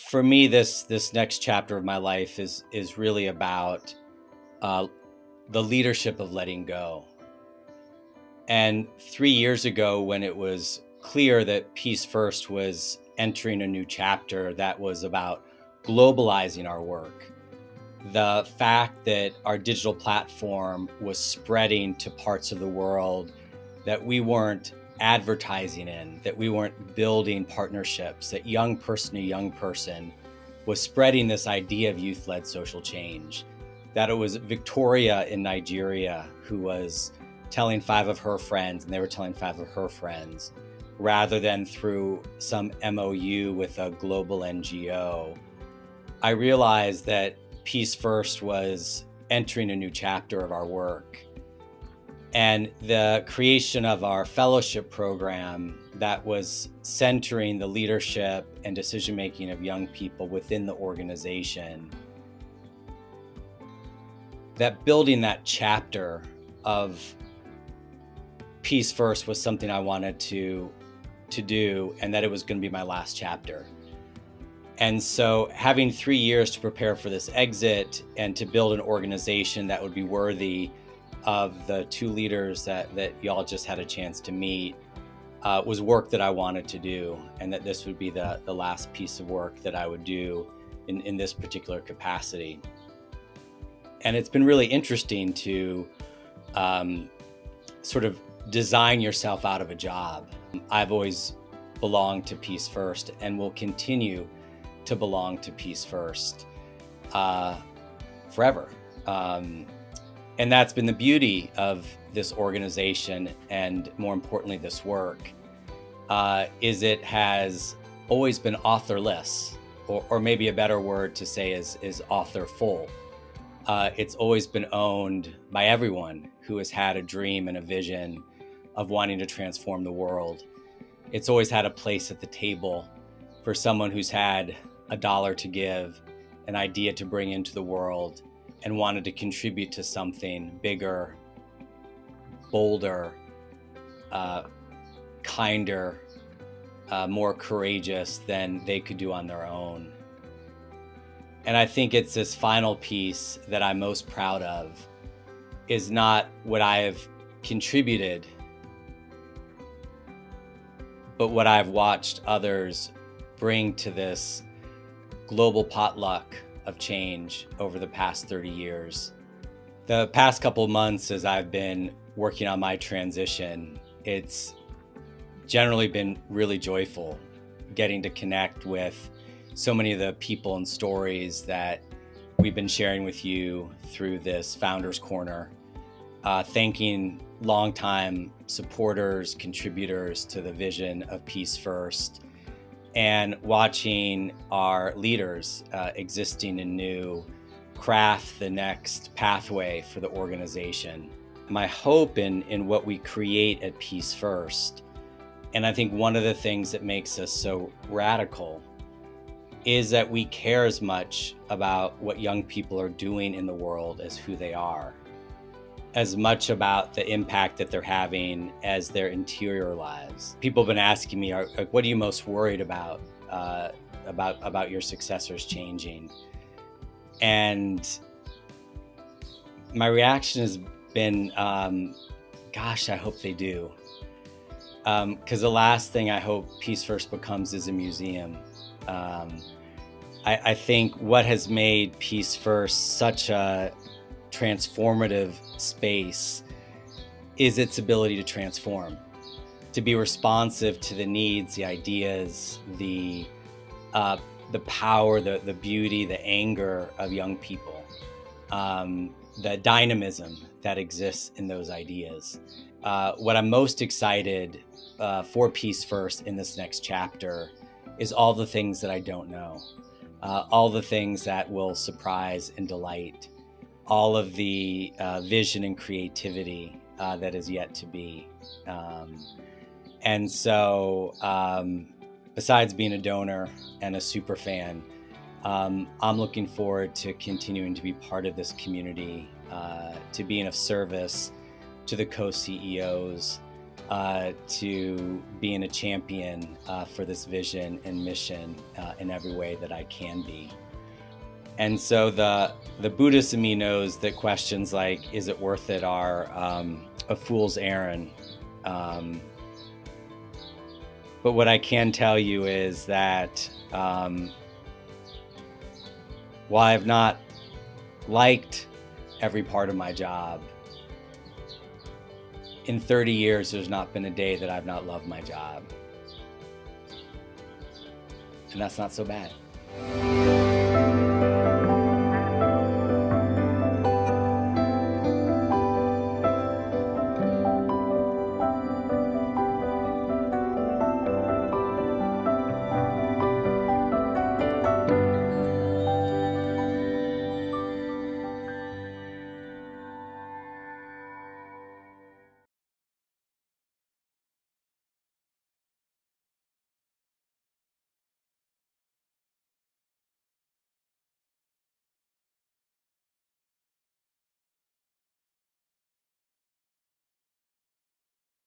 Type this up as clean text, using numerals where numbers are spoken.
For me, this next chapter of my life is really about uh, the leadership of letting go. And 3 years ago, when it was clear that Peace First was entering a new chapter that was about globalizing our work, the fact that our digital platform was spreading to parts of the world that we weren't advertising in, that we weren't building partnerships, that young person to young person was spreading this idea of youth-led social change, that it was Victoria in Nigeria who was telling 5 of her friends and they were telling 5 of her friends, rather than through some MOU with a global NGO. I realized that Peace First was entering a new chapter of our work. And the creation of our fellowship program that was centering the leadership and decision-making of young people within the organization, that building that chapter of Peace First was something I wanted to do, and that it was going to be my last chapter. And so having 3 years to prepare for this exit and to build an organization that would be worthy of the 2 leaders that y'all just had a chance to meet was work that I wanted to do, and that this would be the last piece of work that I would do in this particular capacity. And it's been really interesting to sort of design yourself out of a job. I've always belonged to Peace First and will continue to belong to Peace First forever. And that's been the beauty of this organization, and more importantly, this work, is it has always been authorless, or maybe a better word to say is authorful. It's always been owned by everyone who has had a dream and a vision of wanting to transform the world. It's always had a place at the table for someone who's had $1 to give, an idea to bring into the world, and wanted to contribute to something bigger, bolder, kinder, more courageous than they could do on their own. And I think it's this final piece that I'm most proud of, is not what I have contributed, but what I've watched others bring to this global potluck of change over the past 30 years. The past couple of months, as I've been working on my transition, it's generally been really joyful getting to connect with so many of the people and stories that we've been sharing with you through this Founders Corner, thanking longtime supporters, contributors to the vision of Peace First, and watching our leaders existing in new craft the next pathway for the organization. My hope in what we create at Peace First, and I think one of the things that makes us so radical, is that we care as much about what young people are doing in the world as who they are, as much about the impact that they're having as their interior lives. People have been asking me, what are you most worried about your successors changing? And my reaction has been, gosh, I hope they do. Because the last thing I hope Peace First becomes is a museum. I think what has made Peace First such a transformative space is its ability to transform, to be responsive to the needs, the ideas, the power, the beauty, the anger of young people, the dynamism that exists in those ideas. What I'm most excited for Peace First in this next chapter is all the things that I don't know, all the things that will surprise and delight, all of the vision and creativity that is yet to be. And so besides being a donor and a super fan, I'm looking forward to continuing to be part of this community, to being of service to the co-CEOs, to being a champion for this vision and mission in every way that I can be. And so the Buddhist in me knows that questions like, is it worth it, are a fool's errand. But what I can tell you is that while I've not liked every part of my job, in 30 years, there's not been a day that I've not loved my job. And that's not so bad.